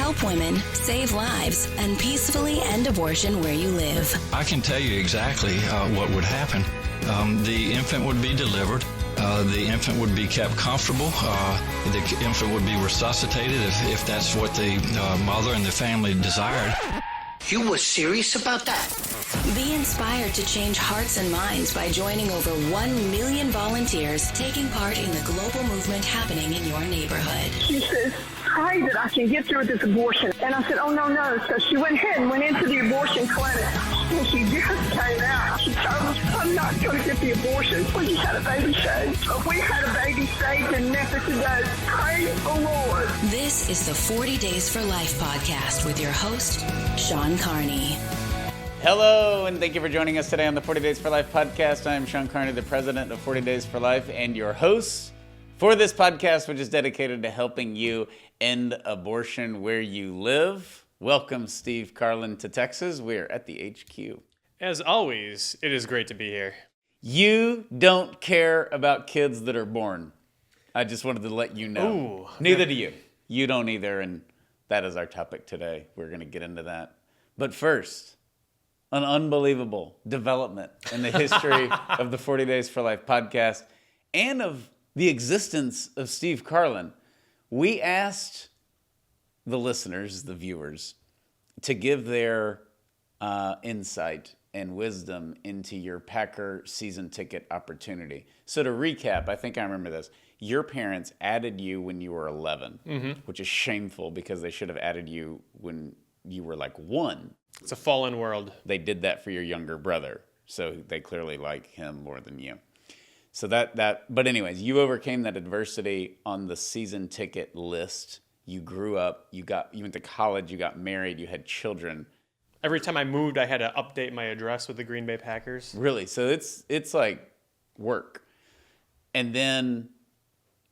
help women, save lives, and peacefully end abortion where you live. I can tell you exactly what would happen. The infant would be delivered. The infant would be kept comfortable. The infant would be resuscitated if that's what the mother and the family desired. You were serious about that? Be inspired to change hearts and minds by joining over 1 million volunteers taking part in the global movement happening in your neighborhood. She says, pray that I can get through this abortion. And I said, oh, no. So she went ahead and went into the abortion clinic. And she just came out. She told us, I'm not going to get the abortion. We just had a baby saved. We had a baby saved in Memphis today. Praise the Lord. This is the 40 Days for Life podcast with your host, Sean Carney. Hello, and thank you for joining us today on the 40 Days for Life podcast. I am Sean Carney, the president of 40 Days for Life, and your host for this podcast, which is dedicated to helping you end abortion where you live. Welcome, Steve Carlin, to Texas. We're at the HQ. As always, it is great to be here. You don't care about kids that are born. I just wanted to let you know. Ooh. Neither do you. You don't either, and that is our topic today. We're going to get into that. But first, an unbelievable development in the history of the 40 Days for Life podcast and of the existence of Steve Carlin. We asked the listeners, the viewers, to give their insight and wisdom into your Packer season ticket opportunity. So to recap, I think I remember this. Your parents added you when you were 11, which is shameful because they should have added you when you were like 1. It's a fallen world. They did that for your younger brother, so they clearly like him more than you. So but anyways, you overcame that adversity on the season ticket list. You grew up, you went to college, you got married, you had children. Every time I moved, I had to update my address with the Green Bay Packers. Really? So it's like work. And then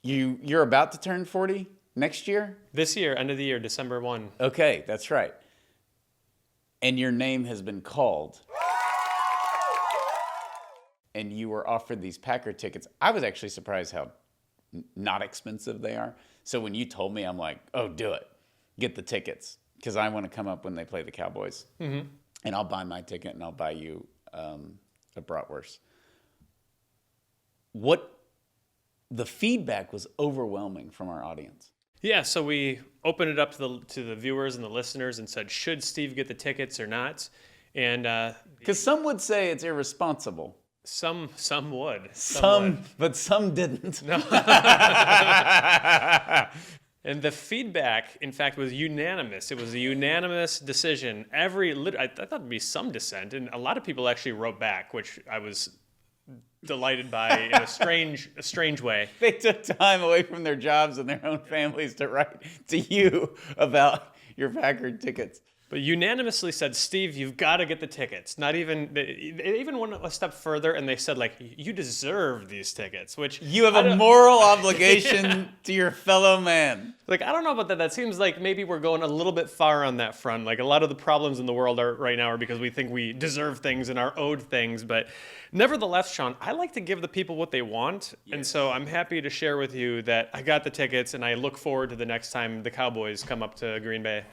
you're about to turn 40 next year? This year, end of the year, December 1. Okay, that's right. And your name has been called. And you were offered these Packer tickets. I was actually surprised how not expensive they are. So when you told me, I'm like, oh, do it. Get the tickets. Because I want to come up when they play the Cowboys. Mm-hmm. And I'll buy my ticket and I'll buy you a bratwurst. The feedback was overwhelming from our audience. Yeah, so we opened it up to the viewers and the listeners and said, should Steve get the tickets or not? And because some would say it's irresponsible. Some would. But some didn't. No. And the feedback, in fact, was unanimous. It was a unanimous decision. I thought there'd be some dissent, and a lot of people actually wrote back, which I was delighted by in a strange way. They took time away from their jobs and their own families to write to you about your Packard tickets. But unanimously said, Steve, you've got to get the tickets. They even went a step further and they said, like, you deserve these tickets, which you have a moral obligation to your fellow man. Like, I don't know about that. That seems like maybe we're going a little bit far on that front. Like, a lot of the problems in the world right now are because we think we deserve things and are owed things. But nevertheless, Sean, I like to give the people what they want. Yes. And so I'm happy to share with you that I got the tickets and I look forward to the next time the Cowboys come up to Green Bay.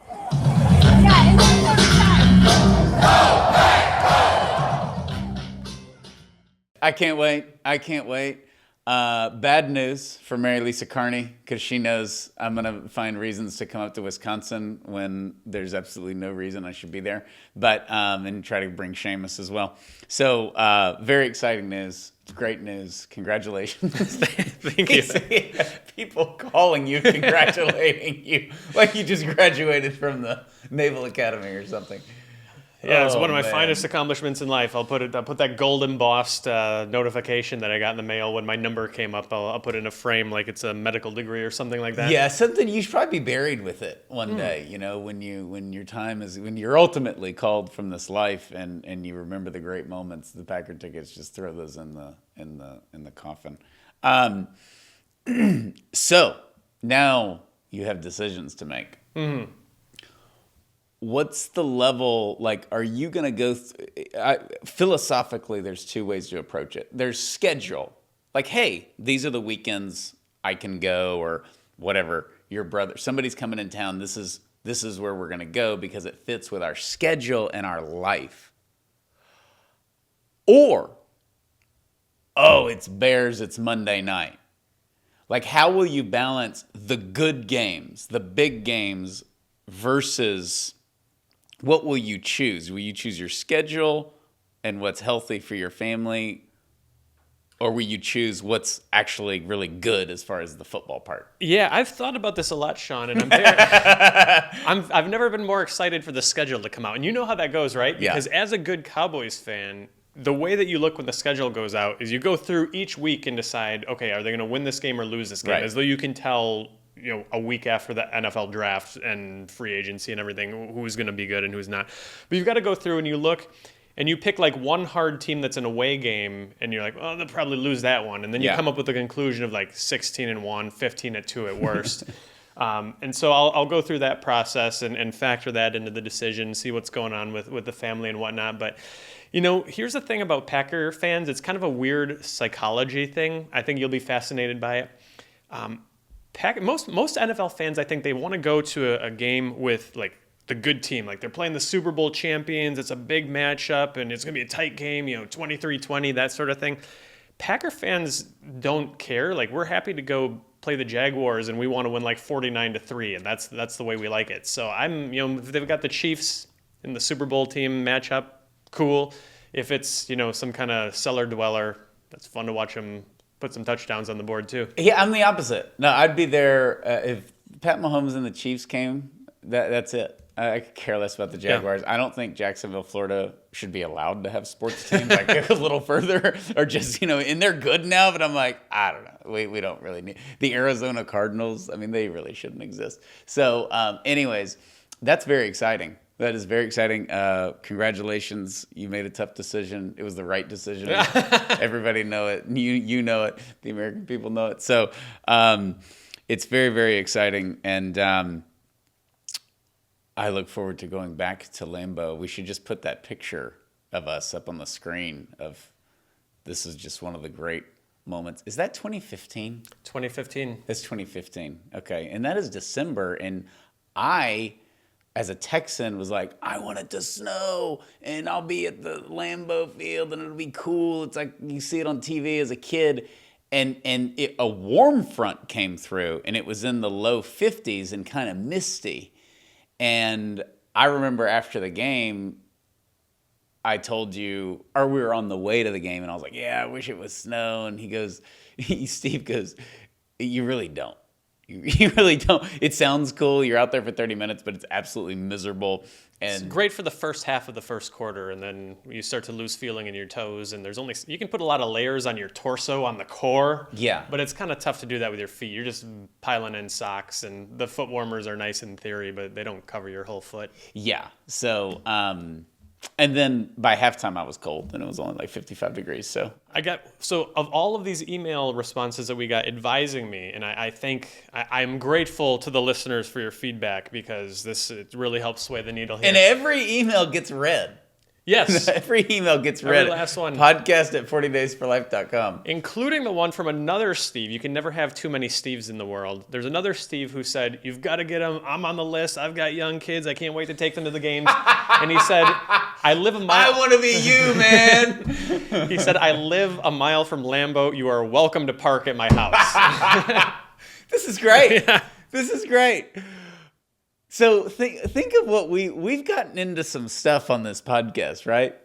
I can't wait. Bad news for Mary Lisa Carney, because she knows I'm going to find reasons to come up to Wisconsin when there's absolutely no reason I should be there, but and try to bring Seamus as well. So very exciting news. Great news. Congratulations. Thank you. People calling you, congratulating you, like you just graduated from the Naval Academy or something. Yeah, it's one of my finest accomplishments in life. I'll put that gold embossed notification that I got in the mail when my number came up. I'll put it in a frame like it's a medical degree or something like that. Yeah, something you should probably be buried with it one day. You know, when you're ultimately called from this life and you remember the great moments. The Packard tickets, just throw those in the coffin. So now you have decisions to make. Mm-hmm. What's the level, like, are you going to go, philosophically, there's two ways to approach it. There's schedule. Like, hey, these are the weekends I can go, or whatever, your brother, somebody's coming in town, this is this is where we're going to go because it fits with our schedule and our life. Or, oh, it's Bears, it's Monday night. Like, how will you balance the good games, the big games, versus what will you choose? Will you choose your schedule and what's healthy for your family? Or will you choose what's actually really good as far as the football part? Yeah, I've thought about this a lot, Sean, and I've never been more excited for the schedule to come out. And you know how that goes, right? Yeah. Because as a good Cowboys fan, the way that you look when the schedule goes out is you go through each week and decide, okay, are they going to win this game or lose this game? Right. As though you can tell, a week after the NFL draft and free agency and everything, who's going to be good and who's not. But you've got to go through and you look and you pick like one hard team that's an away game and you're like, oh, they'll probably lose that one. And then you come up with the conclusion of like 16-1, 15-2 at worst. And so I'll go through that process and factor that into the decision, see what's going on with the family and whatnot. But, here's the thing about Packer fans. It's kind of a weird psychology thing. I think you'll be fascinated by it. Most NFL fans, I think they want to go to a game with like the good team. Like they're playing the Super Bowl champions. It's a big matchup and it's going to be a tight game, 23-20, that sort of thing. Packer fans don't care. Like we're happy to go play the Jaguars and we want to win like 49-3 and that's the way we like it. So I'm, if they've got the Chiefs in the Super Bowl team matchup, cool. If it's, some kind of cellar dweller, that's fun to watch them put some touchdowns on the board too. Yeah, I'm the opposite. No, I'd be there if Pat Mahomes and the Chiefs came. That's it. I could care less about the Jaguars. Yeah. I don't think Jacksonville, Florida should be allowed to have sports teams like a little further or just, and they're good now, but I'm like, I don't know. We don't really need the Arizona Cardinals. I mean, they really shouldn't exist. So anyways, that's very exciting. That is very exciting. Congratulations. You made a tough decision. It was the right decision. Everybody know it. You know it. The American people know it. So it's very, very exciting. And I look forward to going back to Lambeau. We should just put that picture of us up on the screen of this is just one of the great moments. Is that 2015? 2015. That's 2015. Okay. And that is December. And I, as a Texan, was like, I want it to snow and I'll be at the Lambeau Field and it'll be cool. It's like you see it on TV as a kid. And a warm front came through and it was in the low 50s and kind of misty. And I remember after the game, I told you, or we were on the way to the game, and I was like, yeah, I wish it was snow. And Steve goes, you really don't. You really don't. It sounds cool. You're out there for 30 minutes, but it's absolutely miserable. And it's great for the first half of the first quarter, and then you start to lose feeling in your toes, and you can put a lot of layers on your torso, on the core. Yeah. But it's kind of tough to do that with your feet. You're just piling in socks, and the foot warmers are nice in theory, but they don't cover your whole foot. Yeah. So, and then by halftime I was cold, and it was only like 55 degrees. So of all of these email responses that we got advising me, and I think I'm grateful to the listeners for your feedback because it really helps sway the needle here. And every email gets read. Yes. Every email gets read. Every last one. Podcast at 40daysforlife.com. Including the one from another Steve. You can never have too many Steves in the world. There's another Steve who said, you've got to get them. I'm on the list. I've got young kids. I can't wait to take them to the games. And he said, I live a mile. I want to be you, man. He said, I live a mile from Lambeau. You are welcome to park at my house. This is great. Yeah. This is great. So think of what we've gotten into some stuff on this podcast, right?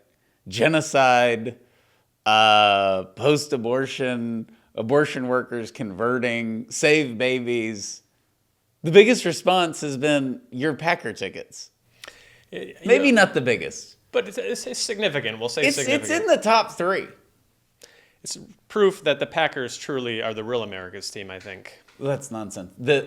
Genocide, post-abortion, abortion workers converting, save babies. The biggest response has been your Packer tickets. Maybe not the biggest. But it's significant. We'll say significant. It's in the top 3. It's proof that the Packers truly are the real America's team, I think. Well, that's nonsense. This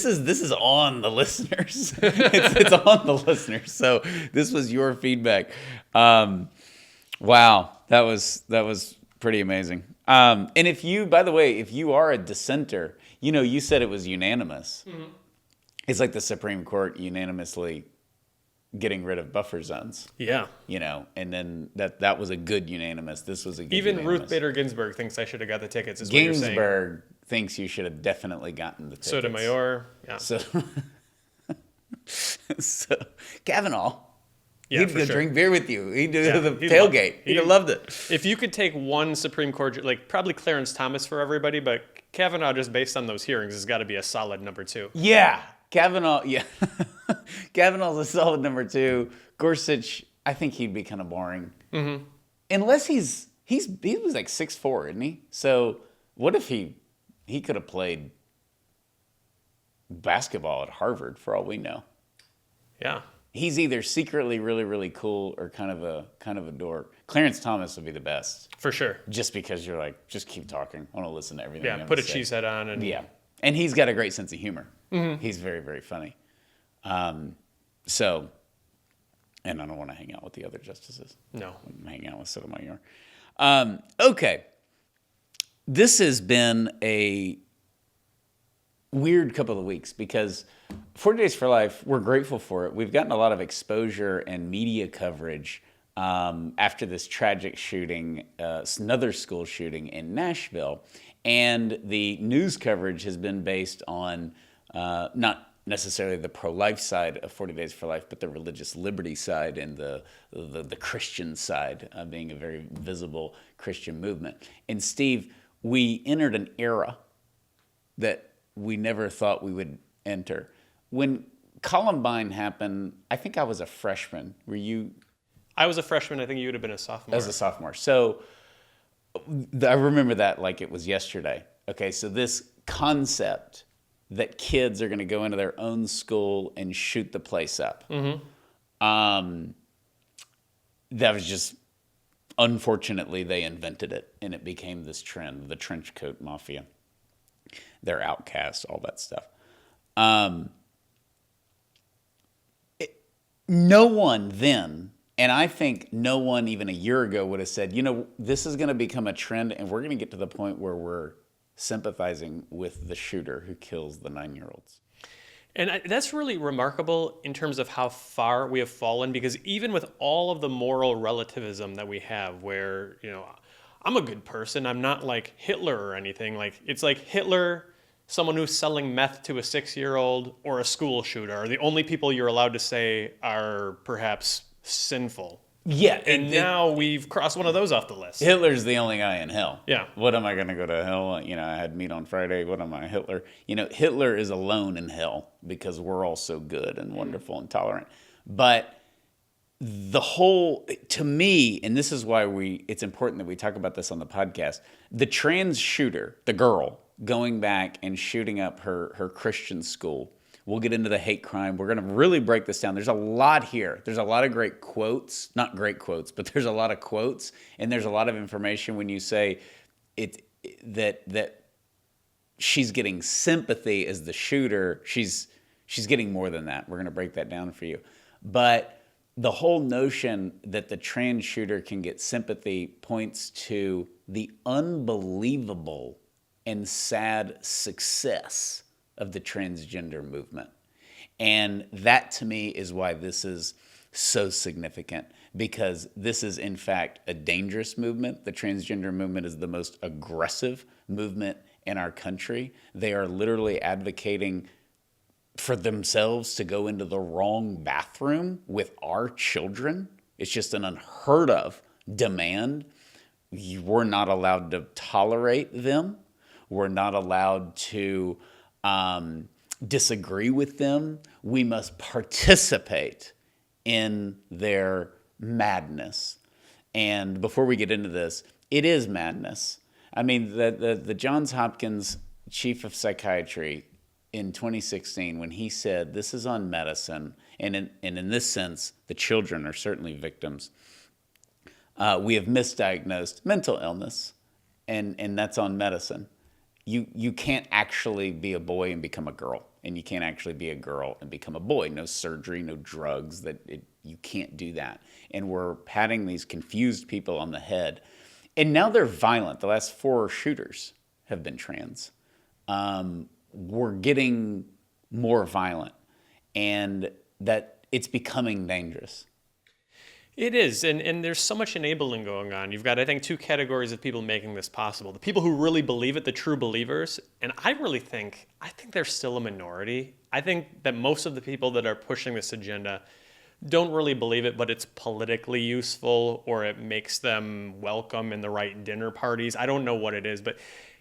is on the listeners. It's on the listeners. So this was your feedback. Wow, that was pretty amazing. And if you, by the way, if you are a dissenter, you said it was unanimous. Mm-hmm. It's like the Supreme Court unanimously getting rid of buffer zones. Yeah. And then that was a good unanimous. This was a good Even unanimous. Ruth Bader Ginsburg thinks I should have got the tickets, is what you're saying. Ginsburg thinks you should have definitely gotten the tickets. Sotomayor. Yeah. So So Kavanaugh, Yeah, he'd for go sure. drink beer with you. He'd do Yeah, the he'd tailgate. love- He'd have loved it. If you could take one Supreme Court, like probably Clarence Thomas for everybody, but Kavanaugh, just based on those hearings, has got to be a solid number 2. Yeah, Kavanaugh. Yeah, Kavanaugh's a solid number 2. Gorsuch, I think he'd be kind of boring, unless he was like 6'4", isn't he? So what if he could have played basketball at Harvard for all we know? Yeah. He's either secretly really, really cool or kind of a dork. Clarence Thomas would be the best, For sure. just because you're like, just keep talking. I want to listen to everything. you Yeah, have put to a say. cheese head on. And Yeah, and he's got a great sense of humor. He's very, very funny. So, and I don't want to hang out with the other justices. No. I'm hanging out with Sotomayor. Okay, this has been a weird couple of weeks because 40 Days for Life, we're grateful for it. We've gotten a lot of exposure and media coverage after this tragic shooting, another school shooting in Nashville. And the news coverage has been based on not necessarily the pro-life side of 40 Days for Life, but the religious liberty side and the Christian side, being a very visible Christian movement. And Steve, we entered an era that we never thought we would enter. When Columbine happened, I think I was a freshman. Were you? I was a freshman. I think you would have been a sophomore. I was a sophomore. So I remember that like it was yesterday. Okay, so this concept that kids are going to go into their own school and shoot the place up. That was just, unfortunately, they invented it, and it became this trend, the trench coat mafia. They're outcasts, all that stuff. No one then, and I think no one even a year ago would have said, this is going to become a trend, and we're going to get to the point where we're sympathizing with the shooter who kills the 9-year-olds. And that's really remarkable in terms of how far we have fallen, because even with all of the moral relativism that we have, where, I'm a good person, I'm not like Hitler or anything. Like, it's like Hitler, someone who's selling meth to a 6-year-old, or a school shooter are the only people you're allowed to say are perhaps sinful. Yeah. And now we've crossed one of those off the list. Hitler's the only guy in hell. Yeah. What am I going to go to hell? I had meat on Friday. What am I, Hitler? Hitler is alone in hell because we're all so good and wonderful and tolerant. But the whole, to me, and this is why it's important that we talk about this on the podcast, the trans shooter, the girl, going back and shooting up her Christian school. We'll get into the hate crime. We're going to really break this down. There's a lot here. There's a lot of great quotes, not great quotes, but there's a lot of quotes, and there's a lot of information when you say that she's getting sympathy as the shooter. She's getting more than that. We're going to break that down for you. But the whole notion that the trans shooter can get sympathy points to the unbelievable and sad success of the transgender movement. And that, to me, is why this is so significant, because this is, in fact, a dangerous movement. The transgender movement is the most aggressive movement in our country. They are literally advocating for themselves to go into the wrong bathroom with our children. It's just an unheard of demand. We're not allowed to tolerate them. We're not allowed to disagree with them. We must participate in their madness. And before we get into this, it is madness. I mean, the Johns Hopkins chief of psychiatry in 2016, when he said this is on medicine, and in this sense, the children are certainly victims. We have misdiagnosed mental illness, and that's on medicine. You can't actually be a boy and become a girl, and you can't actually be a girl and become a boy. No surgery, no drugs. You can't do that. And we're patting these confused people on the head. And now they're violent. The last 4 shooters have been trans. We're getting more violent, and that it's becoming dangerous. It is, and there's so much enabling going on. You've got, I think, 2 categories of people making this possible. The people who really believe it, the true believers, and I think they're still a minority. I think that most of the people that are pushing this agenda don't really believe it, but it's politically useful or it makes them welcome in the right dinner parties. I don't know what it is, but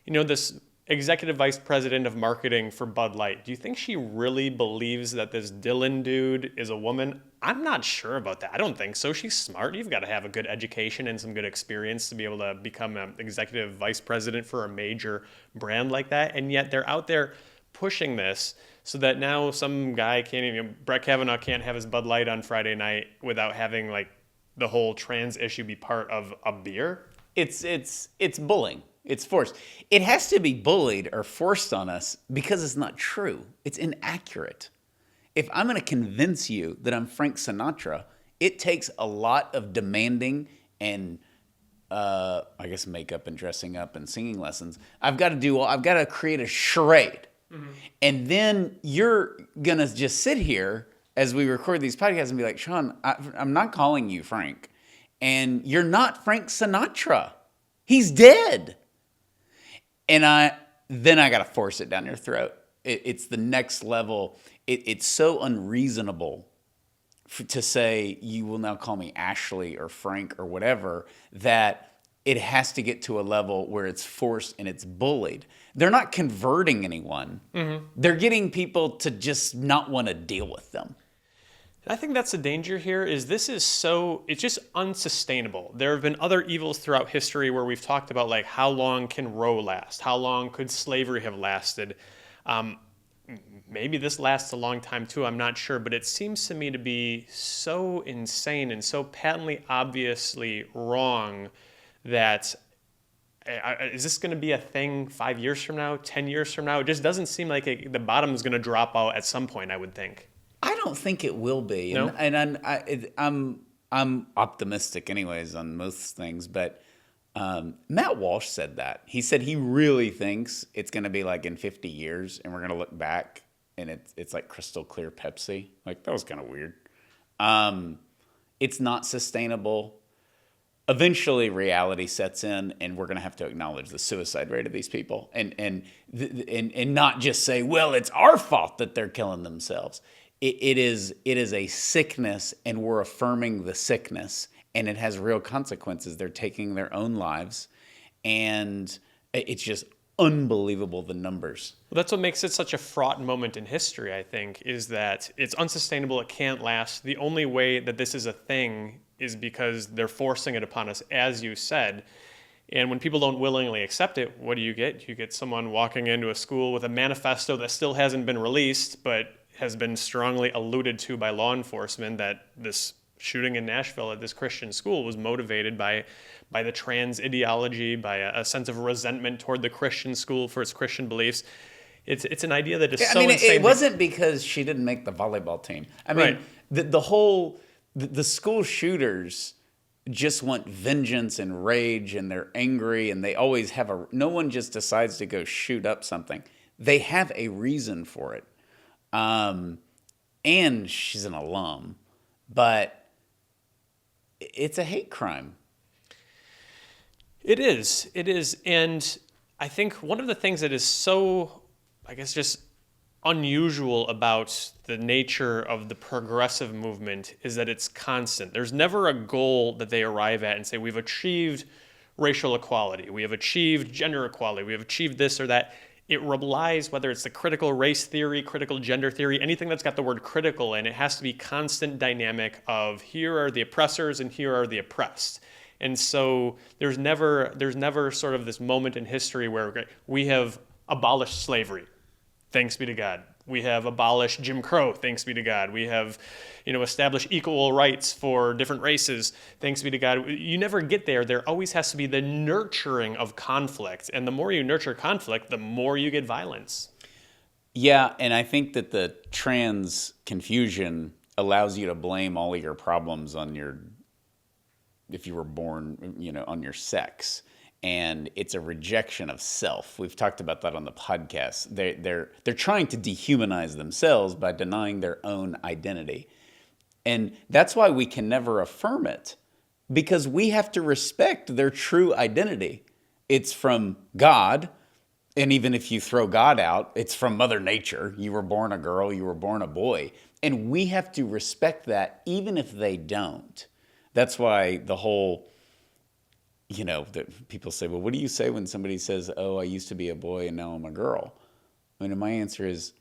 this executive vice president of marketing for Bud Light, do you think she really believes that this Dylan dude is a woman? I'm not sure about that. I don't think so. She's smart. You've got to have a good education and some good experience to be able to become an executive vice president for a major brand like that. And yet they're out there pushing this so that now some guy can't even, Brett Kavanaugh can't have his Bud Light on Friday night without having like the whole trans issue be part of a beer. It's bullying. It's forced. It has to be bullied or forced on us because it's not true. It's inaccurate. If I'm going to convince you that I'm Frank Sinatra, it takes a lot of demanding and I guess makeup and dressing up and singing lessons. I've got to create a charade. Mm-hmm. And then you're going to just sit here as we record these podcasts and be like, Sean, I'm not calling you Frank. And you're not Frank Sinatra. He's dead. And then I got to force it down your throat. It's the next level. It's so unreasonable to say you will now call me Ashley or Frank or whatever, that it has to get to a level where it's forced and it's bullied. They're not converting anyone. Mm-hmm. They're getting people to just not want to deal with them. I think that's the danger here is it's just unsustainable. There have been other evils throughout history where we've talked about like how long can Roe last? How long could slavery have lasted? Maybe this lasts a long time too, I'm not sure, but it seems to me to be so insane and so patently obviously wrong that is this going to be a thing 5 years from now, 10 years from now? It just doesn't seem like the bottom is going to drop out at some point, I would think. I don't think it will be, no? and I'm optimistic anyways on most things. But Matt Walsh said that. He said he really thinks it's going to be like in 50 years, and we're going to look back, and it's like crystal clear Pepsi. Like that was kind of weird. It's not sustainable. Eventually, reality sets in, and we're going to have to acknowledge the suicide rate of these people, and not just say, well, it's our fault that they're killing themselves. It is a sickness, and we're affirming the sickness, and it has real consequences. They're taking their own lives, and it's just unbelievable, the numbers. Well, that's what makes it such a fraught moment in history, I think, is that it's unsustainable, it can't last. The only way that this is a thing is because they're forcing it upon us, as you said. And when people don't willingly accept it, what do? You get someone walking into a school with a manifesto that still hasn't been released, but has been strongly alluded to by law enforcement that this shooting in Nashville at this Christian school was motivated by the trans ideology, by a sense of resentment toward the Christian school for its Christian beliefs. It's an idea that is so insane. It wasn't because she didn't make the volleyball team. I mean, right. The school shooters just want vengeance and rage, and they're angry, and they always have no one just decides to go shoot up something. They have a reason for it. And she's an alum, but it's a hate crime. It is. And I think one of the things that is so, I guess, just unusual about the nature of the progressive movement is that it's constant. There's never a goal that they arrive at and say, we've achieved racial equality, we have achieved gender equality, we have achieved this or that. It relies, whether it's the critical race theory, critical gender theory, anything that's got the word critical in it has to be constant dynamic of here are the oppressors and here are the oppressed. And so there's never sort of this moment in history where we have abolished slavery, thanks be to God. We have abolished Jim Crow, thanks be to God. We have, established equal rights for different races, thanks be to God. You never get there. There always has to be the nurturing of conflict. And the more you nurture conflict, the more you get violence. Yeah, and I think that the trans confusion allows you to blame all of your problems on if you were born, on your sex. And it's a rejection of self. We've talked about that on the podcast. They're trying to dehumanize themselves by denying their own identity. And that's why we can never affirm it, because we have to respect their true identity. It's from God, And even if you throw God out, it's from Mother Nature. You were born a girl, you were born a boy. And we have to respect that even if they don't. That's why the whole, that people say, well, what do you say when somebody says, oh, I used to be a boy and now I'm a girl? And my answer is,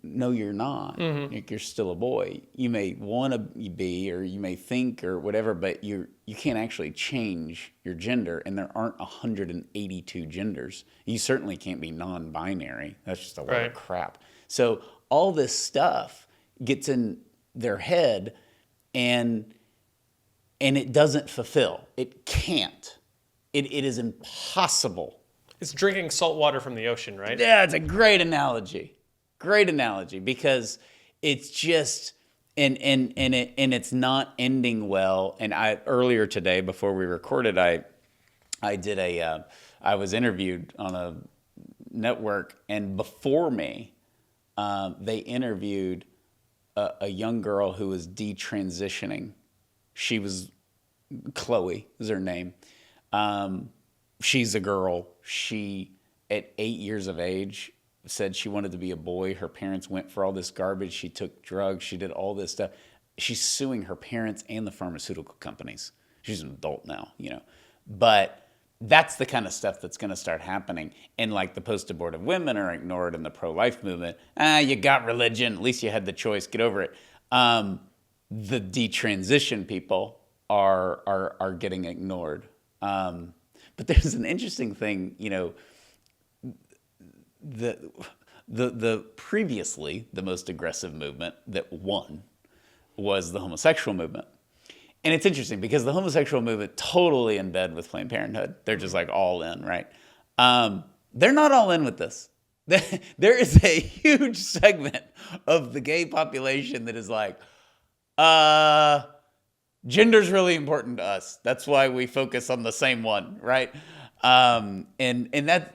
no, you're not. Like, you're still a boy. You may want to be, or you may think, or whatever, but you can't actually change your gender, and there aren't 182 genders. You certainly can't be non-binary. That's just a lot of crap. So all this stuff gets in their head, and it doesn't fulfill. It can't. It is impossible. It's drinking salt water from the ocean, right? Yeah, it's a great analogy. Great analogy, because it's just and it's not ending well. And earlier today, before we recorded, I was interviewed on a network, and before me, they interviewed a young girl who was detransitioning. She was Chloe, is her name. She's a girl. She, at 8 years of age, said she wanted to be a boy. Her parents went for all this garbage. She took drugs. She did all this stuff. She's suing her parents and the pharmaceutical companies. She's an adult now, But that's the kind of stuff that's going to start happening. And like the post-abortive women are ignored in the pro-life movement. You got religion. At least you had the choice. Get over it. The detransition people are getting ignored. But there's an interesting thing, the previously the most aggressive movement that won was the homosexual movement. And it's interesting because the homosexual movement totally in bed with Planned Parenthood. They're just like all in, right? They're not all in with this. There is a huge segment of the gay population that is like, gender's really important to us. That's why we focus on the same one, right? And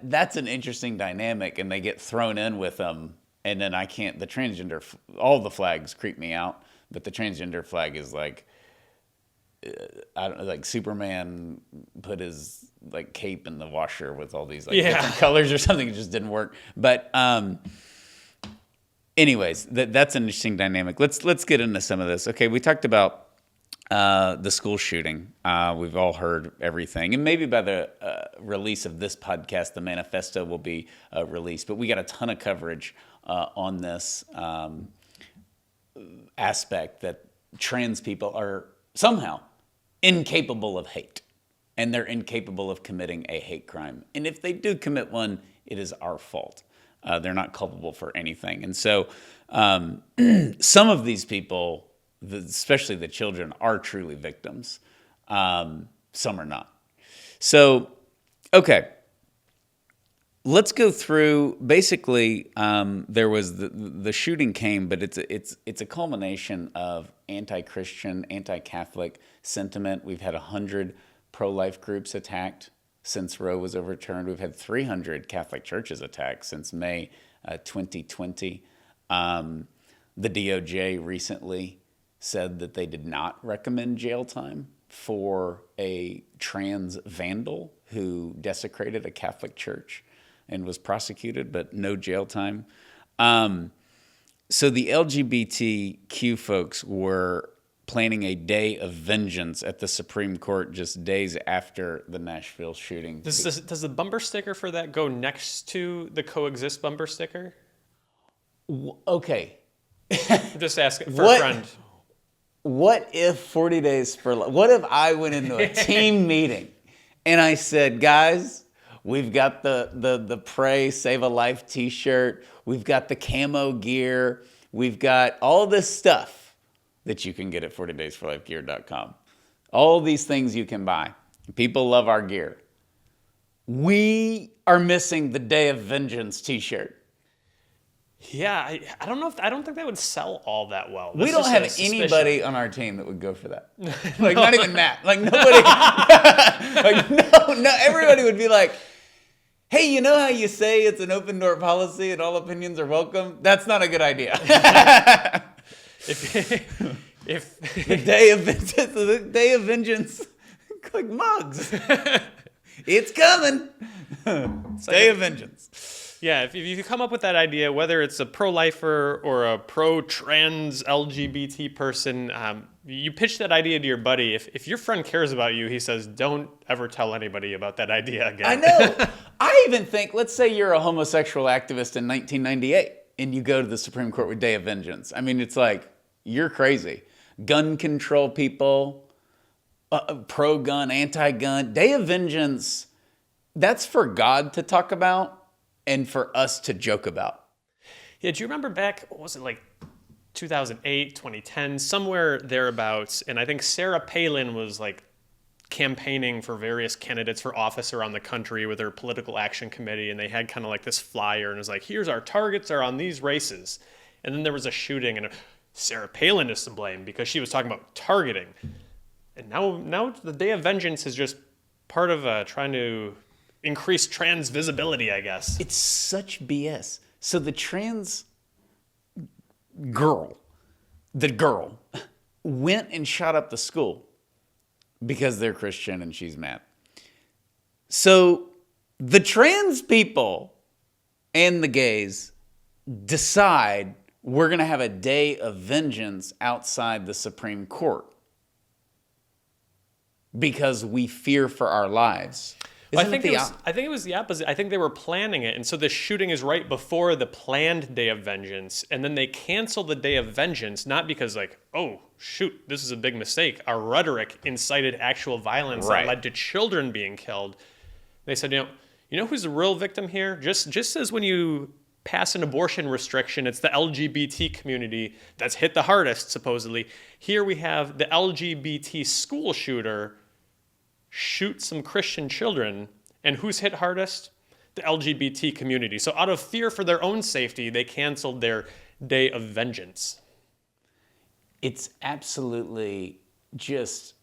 that's an interesting dynamic, and they get thrown in with them. And then the transgender, all the flags creep me out, but the transgender flag is like, I don't know, like Superman put his like cape in the washer with all these different colors or something. It just didn't work. But anyways, that's an interesting dynamic. Let's get into some of this. Okay, we talked about the school shooting. We've all heard everything. And maybe by the release of this podcast, the manifesto will be released. But we got a ton of coverage on this aspect that trans people are somehow incapable of hate. And they're incapable of committing a hate crime. And if they do commit one, it is our fault. They're not culpable for anything. And so some of these people, especially the children, are truly victims. Some are not. So, okay. Let's go through. Basically, there was the shooting came, but it's a culmination of anti-Christian, anti-Catholic sentiment. We've had 100 pro-life groups attacked since Roe was overturned. We've had 300 Catholic churches attacked since May 2020. The DOJ recently said that they did not recommend jail time for a trans vandal who desecrated a Catholic church and was prosecuted, but no jail time. So the LGBTQ folks were planning a day of vengeance at the Supreme Court just days after the Nashville shooting. Does the bumper sticker for that go next to the coexist bumper sticker? Okay. I'm just asking for a friend. What if 40 Days for Life, what if I went into a team meeting and I said, guys, we've got the Pray Save a Life t-shirt, we've got the camo gear, we've got all this stuff that you can get at 40daysforlifegear.com. All these things you can buy. People love our gear. We are missing the Day of Vengeance t-shirt. Yeah, I don't know I don't think that would sell all that well. We don't have anybody on our team that would go for that. Like, not even Matt. Like, nobody. Like, no, everybody would be like, hey, you know how you say it's an open door policy and all opinions are welcome? That's not a good idea. If the Day of Vengeance, like mugs. It's coming. Day of Vengeance. Yeah, if you come up with that idea, whether it's a pro-lifer or a pro-trans LGBT person, you pitch that idea to your buddy. If your friend cares about you, he says, don't ever tell anybody about that idea again. I know. I even think, let's say you're a homosexual activist in 1998 and you go to the Supreme Court with Day of Vengeance. I mean, it's like, you're crazy. Gun control people, pro-gun, anti-gun. Day of Vengeance, that's for God to talk about and for us to joke about. Yeah, do you remember back, what was it, like 2008, 2010, somewhere thereabouts, and I think Sarah Palin was like campaigning for various candidates for office around the country with her political action committee, and they had kind of like this flyer, and it was like, here's our targets are on these races. And then there was a shooting, and Sarah Palin is to blame because she was talking about targeting. And now the Day of Vengeance is just part of trying to increase trans visibility, I guess. It's such BS. So the trans girl, went and shot up the school because they're Christian and she's mad. So the trans people and the gays decide we're going to have a day of vengeance outside the Supreme Court because we fear for our lives. I think it was the opposite. I think they were planning it. And so the shooting is right before the planned Day of Vengeance. And then they cancel the Day of Vengeance, not because like, oh, shoot, this is a big mistake. Our rhetoric incited actual violence that led to children being killed. They said, you know who's the real victim here? Just as when you pass an abortion restriction, it's the LGBT community that's hit the hardest, supposedly. Here we have the LGBT school shooter shoot some Christian children, and who's hit hardest? The LGBT community. So out of fear for their own safety, they canceled their Day of Vengeance. It's absolutely just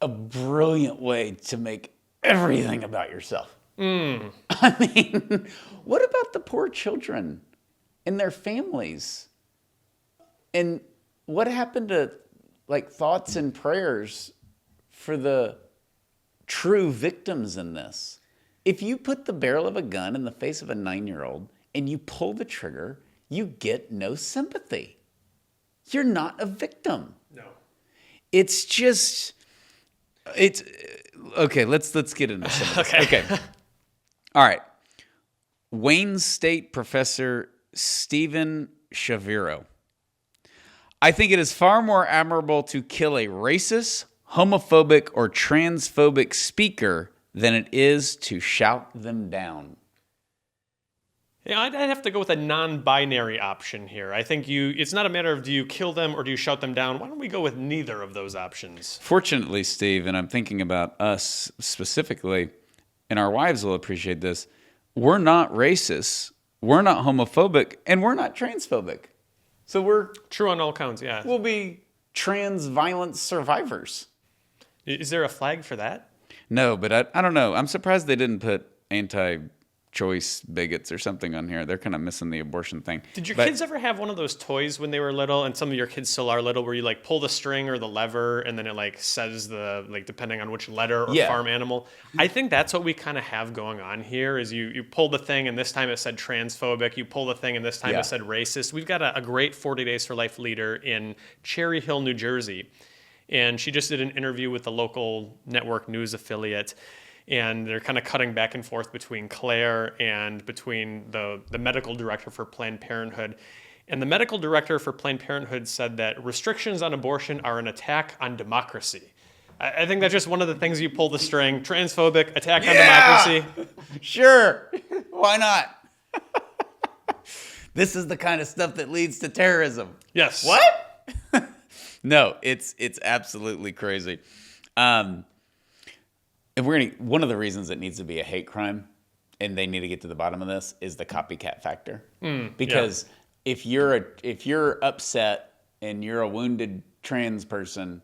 a brilliant way to make everything about yourself. I mean, what about the poor children and their families? And what happened to like thoughts and prayers for the true victims in this? If you put the barrel of a gun in the face of a 9-year-old and you pull the trigger, you get no sympathy. You're not a victim. No. It's okay, let's get into some of this. Okay. All right. Wayne State professor Stephen Shaviro. I think it is far more admirable to kill a racist, homophobic, or transphobic speaker than it is to shout them down. Yeah, I'd have to go with a non-binary option here. I think it's not a matter of do you kill them or do you shout them down. Why don't we go with neither of those options? Fortunately, Steve, and I'm thinking about us specifically, and our wives will appreciate this, we're not racist, we're not homophobic, and we're not transphobic. So we're... True on all counts, yeah. We'll be trans violence survivors. Is there a flag for that? No, but I don't know. I'm surprised they didn't put anti-choice bigots or something on here. They're kind of missing the abortion thing. Did your kids ever have one of those toys when they were little, and some of your kids still are little, where you like pull the string or the lever and then it like says the, like depending on which letter or farm animal? I think that's what we kind of have going on here is you pull the thing and this time it said transphobic. You pull the thing and this time it said racist. We've got a great 40 Days for Life leader in Cherry Hill, New Jersey. And she just did an interview with the local network news affiliate. And they're kind of cutting back and forth between Claire and between the medical director for Planned Parenthood. And the medical director for Planned Parenthood said that restrictions on abortion are an attack on democracy. I think that's just one of the things you pull the string. Transphobic, attack on democracy. Sure. Why not? This is the kind of stuff that leads to terrorism. Yes. What? No, it's absolutely crazy. And one of the reasons it needs to be a hate crime, and they need to get to the bottom of this, is the copycat factor. Because if you're upset and you're a wounded trans person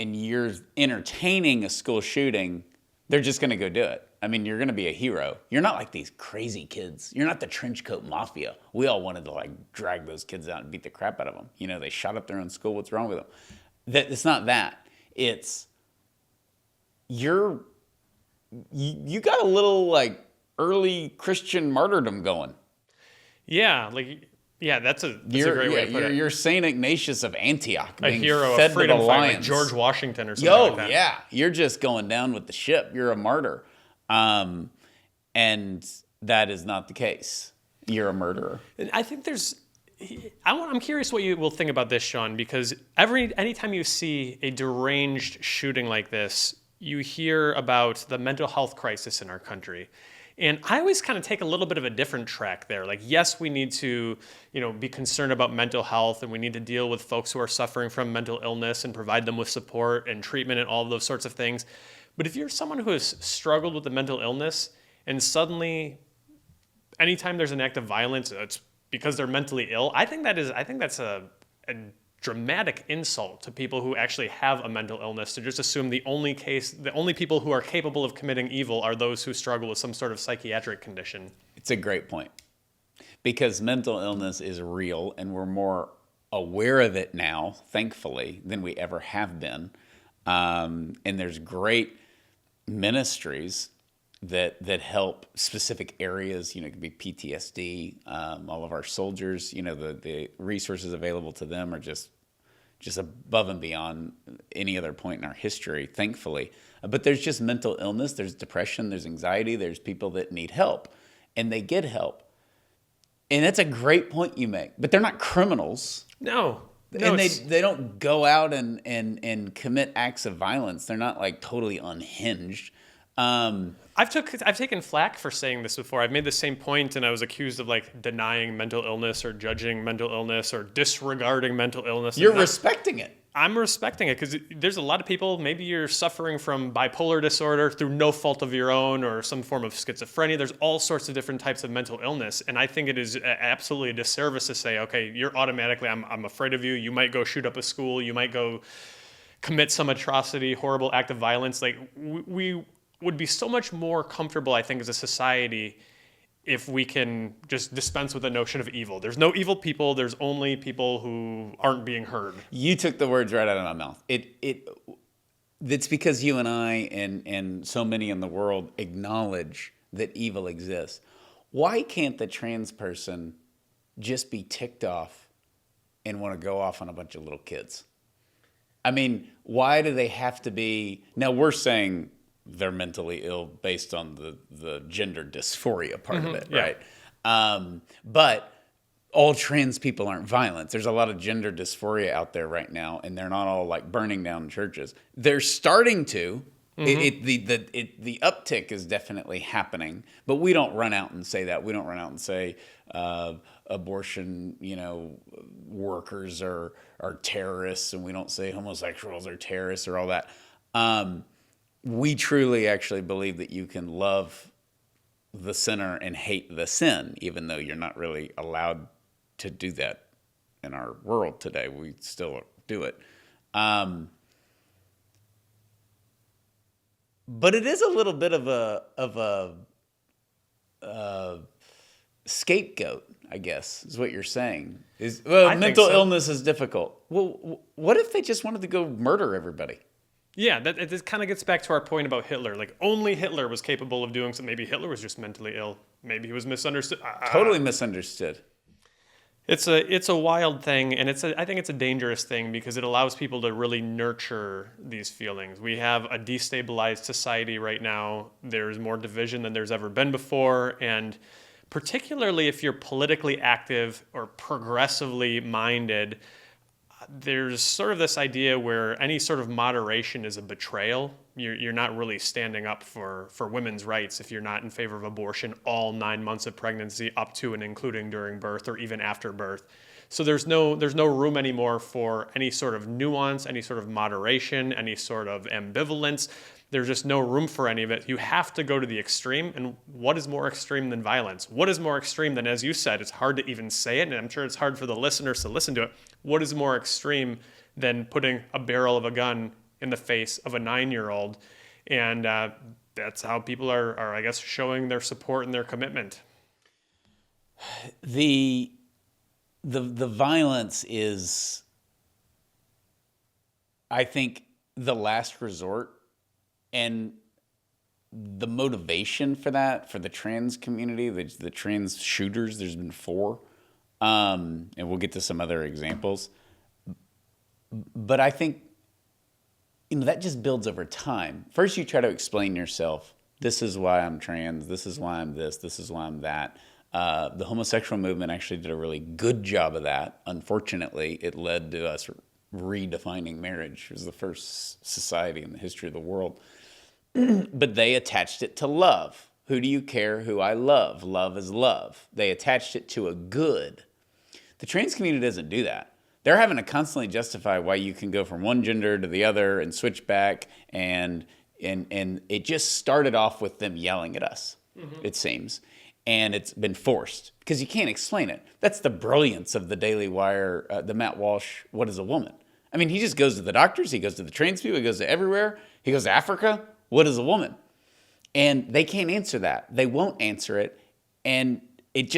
and you're entertaining a school shooting, they're just going to go do it. I mean, you're going to be a hero. You're not like these crazy kids. You're not the trench coat mafia. We all wanted to like drag those kids out and beat the crap out of them. You know, they shot up their own school. What's wrong with them? It's not that. It's you're you got a little like early Christian martyrdom going. Yeah, that's a great way to put it. You're Saint Ignatius of Antioch, A being hero fed of freedom to the fighter, lions. like George Washington or something like that. Yeah, you're just going down with the ship. You're a martyr, and that is not the case. You're a murderer. And I think I'm curious what you will think about this, Sean, because anytime you see a deranged shooting like this, you hear about the mental health crisis in our country. And I always kind of take a little bit of a different track there. Like, yes, we need to, be concerned about mental health, and we need to deal with folks who are suffering from mental illness and provide them with support and treatment and all of those sorts of things. But if you're someone who has struggled with a mental illness and suddenly, anytime there's an act of violence, it's because they're mentally ill, I think that's a dramatic insult to people who actually have a mental illness, to just assume the only people who are capable of committing evil are those who struggle with some sort of psychiatric condition. It's a great point, because mental illness is real, and we're more aware of it now, thankfully, than we ever have been. And there's great ministries that help specific areas. It could be PTSD. All of our soldiers, the resources available to them are just above and beyond any other point in our history, thankfully. But there's just mental illness, there's depression, there's anxiety, there's people that need help, and they get help. And that's a great point you make. But they're not criminals. No. And they don't go out and commit acts of violence. They're not like totally unhinged. I've taken flack for saying this before. I've made the same point, and I was accused of like denying mental illness or judging mental illness or disregarding mental illness. You're respecting it. I'm respecting it because there's a lot of people, maybe you're suffering from bipolar disorder through no fault of your own or some form of schizophrenia. There's all sorts of different types of mental illness. And I think it is absolutely a disservice to say, okay, you're automatically, I'm afraid of you. You might go shoot up a school. You might go commit some atrocity, horrible act of violence. Like we would be so much more comfortable, I think, as a society if we can just dispense with the notion of evil. There's no evil people. There's only people who aren't being heard. You took the words right out of my mouth. It's because you and I and so many in the world acknowledge that evil exists. Why can't the trans person just be ticked off and want to go off on a bunch of little kids? I mean, why do they have to be... Now, we're saying they're mentally ill based on the gender dysphoria part of it, right? But all trans people aren't violent. There's a lot of gender dysphoria out there right now, and they're not all like burning down churches. They're starting to. The uptick is definitely happening, but we don't run out and say that. We don't run out and say abortion, workers are terrorists, and we don't say homosexuals are terrorists or all that. We truly actually believe that you can love the sinner and hate the sin, even though you're not really allowed to do that in our world today. We still do it. But it is a little bit of a scapegoat, I guess, is what you're saying. Mental illness is difficult. Well, what if they just wanted to go murder everybody? Yeah, it kind of gets back to our point about Hitler. Like, only Hitler was capable of doing something. Maybe Hitler was just mentally ill. Maybe he was misunderstood. Totally misunderstood. It's a wild thing, and I think it's a dangerous thing because it allows people to really nurture these feelings. We have a destabilized society right now. There's more division than there's ever been before, and particularly if you're politically active or progressively minded, there's sort of this idea where any sort of moderation is a betrayal. You're not really standing up for women's rights if you're not in favor of abortion all 9 months of pregnancy up to and including during birth or even after birth. So there's no room anymore for any sort of nuance, any sort of moderation, any sort of ambivalence. There's just no room for any of it. You have to go to the extreme. And what is more extreme than violence? What is more extreme than, as you said, it's hard to even say it, and I'm sure it's hard for the listeners to listen to it. What is more extreme than putting a barrel of a gun in the face of a 9-year-old? And that's how people are, I guess, showing their support and their commitment. The violence is, I think, the last resort. And the motivation for that, for the trans community, the trans shooters, there's been 4. And we'll get to some other examples. But I think, that just builds over time. First, you try to explain yourself. This is why I'm trans. This is why I'm this. This is why I'm that. The homosexual movement actually did a really good job of that. Unfortunately, it led to us redefining marriage. It was the first society in the history of the world. But they attached it to love. Who do you care who I love? Love is love. They attached it to a good. The trans community doesn't do that. They're having to constantly justify why you can go from one gender to the other and switch back. And it just started off with them yelling at us, it seems. And it's been forced because you can't explain it. That's the brilliance of the Daily Wire, the Matt Walsh, What is a Woman? I mean, he just goes to the doctors. He goes to the trans people. He goes to everywhere. He goes to Africa. What is a woman? And they can't answer that. They won't answer it. And it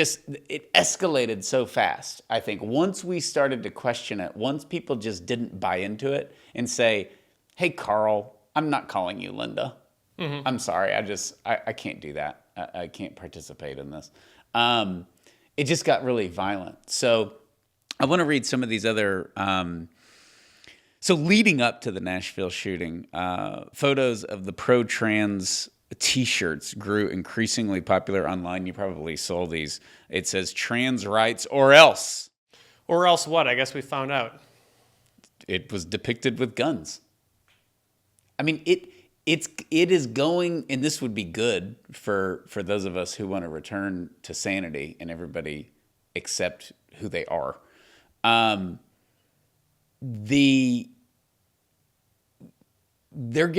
escalated so fast. I think once we started to question it, once people just didn't buy into it and say, hey, Carl, I'm not calling you Linda. I'm sorry. I can't do that. I can't participate in this. It just got really violent. So I want to read some of these other. So leading up to the Nashville shooting, photos of the pro-trans T-shirts grew increasingly popular online. You probably saw these. It says trans rights or else. Or else what? I guess we found out. It was depicted with guns. I mean, it is going, and this would be good for those of us who want to return to sanity and everybody accept who they are. They're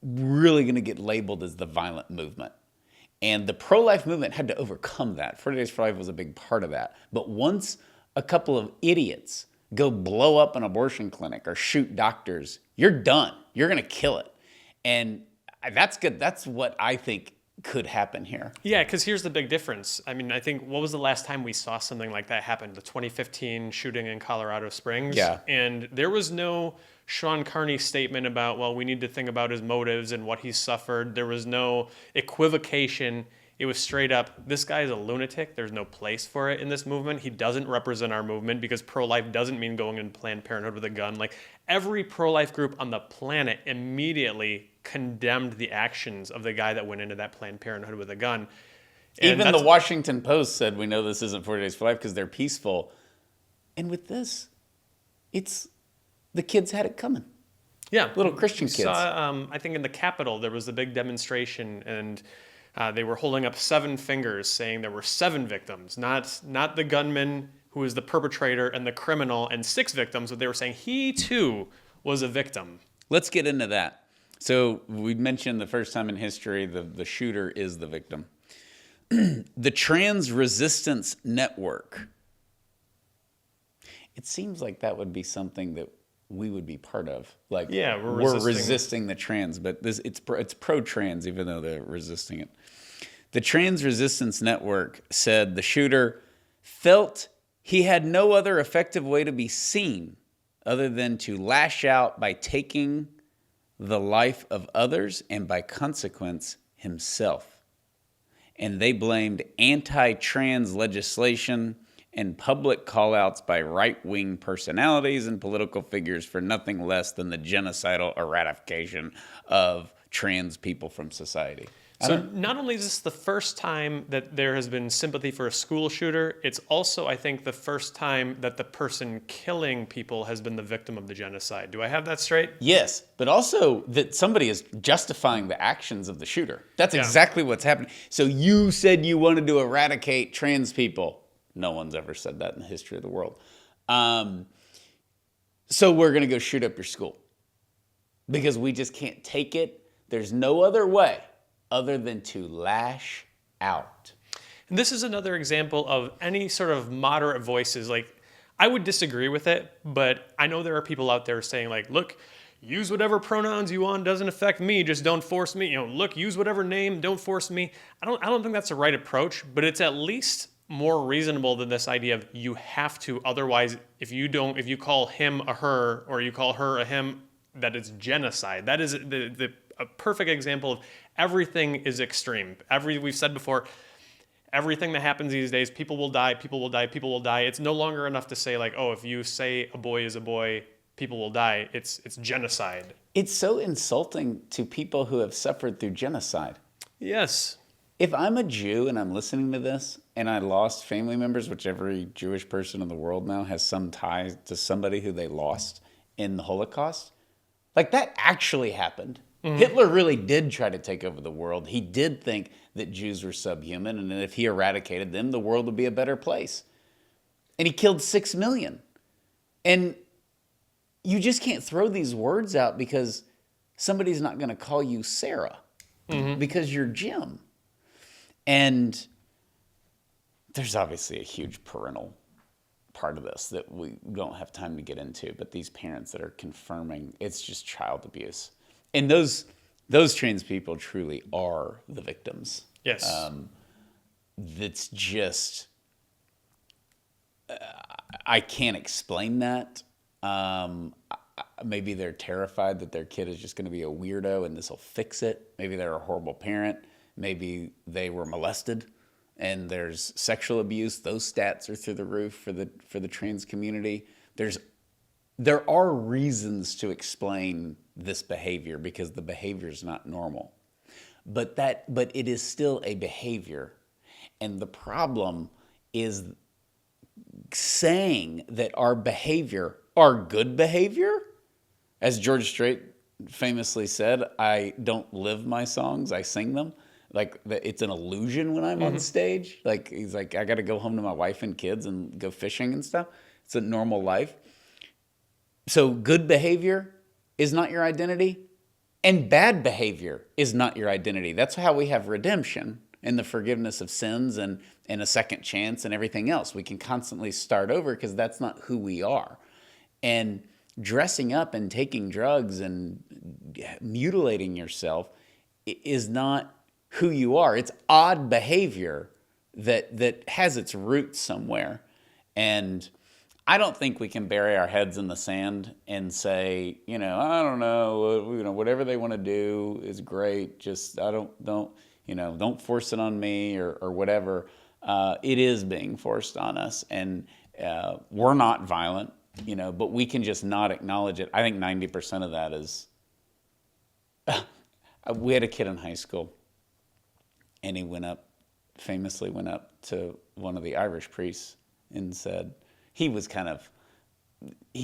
really going to get labeled as the violent movement. And the pro-life movement had to overcome that. 40 Days for Life was a big part of that. But once a couple of idiots go blow up an abortion clinic or shoot doctors, you're done. You're going to kill it. And that's good. That's what I think could happen here. Yeah, because here's the big difference. I mean, I think, what was the last time we saw something like that happen? The 2015 shooting in Colorado Springs. Yeah. And there was no Sean Carney statement about, well, we need to think about his motives and what he suffered. There was no equivocation. It was straight up, this guy is a lunatic. There's no place for it in this movement. He doesn't represent our movement because pro-life doesn't mean going in Planned Parenthood with a gun. Like, every pro-life group on the planet immediately condemned the actions of the guy that went into that Planned Parenthood with a gun. And even the Washington Post said, we know this isn't 40 Days for Life because they're peaceful. And with this, the kids had it coming. Yeah. Little Christian kids. Saw, I think in the Capitol, there was a big demonstration, and they were holding up 7 fingers saying there were 7 victims, not the gunman who was the perpetrator and the criminal, and 6 victims, but they were saying he too was a victim. Let's get into that. So we mentioned the first time in history the shooter is the victim. The Trans Resistance Network. It seems like that would be something that we would be part of. Like, yeah, we're resisting the trans, but it's pro-trans even though they're resisting it. The Trans Resistance Network said the shooter felt he had no other effective way to be seen other than to lash out by taking the life of others and by consequence himself. And they blamed anti-trans legislation and public call-outs by right-wing personalities and political figures for nothing less than the genocidal eradication of trans people from society. So not only is this the first time that there has been sympathy for a school shooter, it's also, I think, the first time that the person killing people has been the victim of the genocide. Do I have that straight? Yes, but also that somebody is justifying the actions of the shooter. That's exactly what's happening. So you said you wanted to eradicate trans people. No one's ever said that in the history of the world. So we're going to go shoot up your school because we just can't take it. There's no other way other than to lash out. And this is another example of any sort of moderate voices. Like, I would disagree with it, but I know there are people out there saying, like, look, use whatever pronouns you want, doesn't affect me, just don't force me. You know, look, use whatever name, don't force me. I don't think that's the right approach, but it's at least more reasonable than this idea of you have to, otherwise if you call him a her or you call her a him, that it's genocide. That is a perfect example of everything is extreme. We've said before, everything that happens these days, people will die, people will die, people will die. It's no longer enough to say like, oh, if you say a boy is a boy, people will die. It's genocide. It's so insulting to people who have suffered through genocide. Yes. If I'm a Jew and I'm listening to this and I lost family members, which every Jewish person in the world now has some tie to somebody who they lost in the Holocaust, like that actually happened. Hitler really did try to take over the world. He did think that Jews were subhuman, and that if he eradicated them, the world would be a better place. And he killed 6 million. And you just can't throw these words out because somebody's not going to call you Sarah because you're Jim. And there's obviously a huge parental part of this that we don't have time to get into, but these parents that are confirming it's just child abuse. And those trans people truly are the victims. Yes. That's just, I can't explain that. Maybe they're terrified that their kid is just going to be a weirdo and this will fix it. Maybe they're a horrible parent. Maybe they were molested and there's sexual abuse. Those stats are through the roof for the trans community. There are reasons to explain this behavior because the behavior is not normal. But it is still a behavior. And the problem is saying that our behavior, our good behavior, as George Strait famously said, I don't live my songs, I sing them. Like it's an illusion when I'm on stage. Like he's like, I got to go home to my wife and kids and go fishing and stuff. It's a normal life. So good behavior is not your identity, and bad behavior is not your identity. That's how we have redemption and the forgiveness of sins and a second chance and everything else. We can constantly start over because that's not who we are. And dressing up and taking drugs and mutilating yourself is not who you are. It's odd behavior that has its roots somewhere. And I don't think we can bury our heads in the sand and say, I don't know, whatever they want to do is great. Just don't force it on me or whatever. It is being forced on us, and we're not violent, but we can just not acknowledge it. I think 90% of that is. We had a kid in high school, and he famously went up to one of the Irish priests and said. He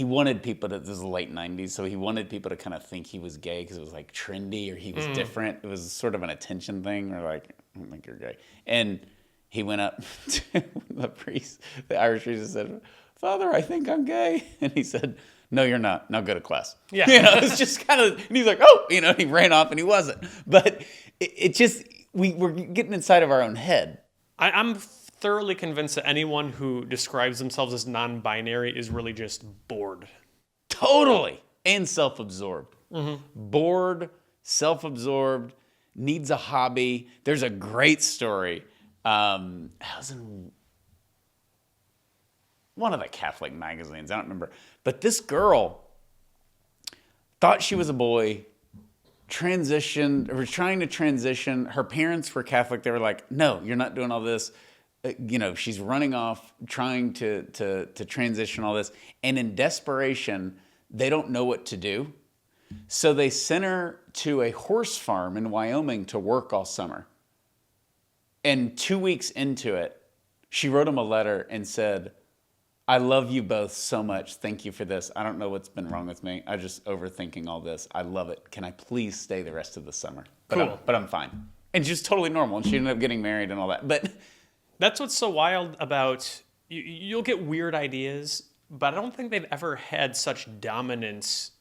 wanted people to, this is the late 90s, so he wanted people to kind of think he was gay because it was like trendy or he was different. It was sort of an attention thing, or like, I don't think you're gay. And he went up to the priest, the Irish priest, and said, Father, I think I'm gay. And he said, no, you're not. Now go to class. Yeah. It's just kind of, and he's like, oh, he ran off and he wasn't. But it just, we're getting inside of our own head. I'm thoroughly convinced that anyone who describes themselves as non-binary is really just bored. Totally. And self-absorbed. Bored, self-absorbed, needs a hobby. There's a great story. I was in one of the Catholic magazines. I don't remember. But this girl thought she was a boy, transitioned, or was trying to transition. Her parents were Catholic. They were like, no, you're not doing all this. She's running off, trying to transition all this. And in desperation, they don't know what to do. So they sent her to a horse farm in Wyoming to work all summer. And 2 weeks into it, she wrote him a letter and said, I love you both so much. Thank you for this. I don't know what's been wrong with me. I'm just overthinking all this. I love it. Can I please stay the rest of the summer? But I'm fine. And just totally normal. And she ended up getting married and all that. But that's what's so wild about, you'll get weird ideas, but I don't think they've ever had such dominance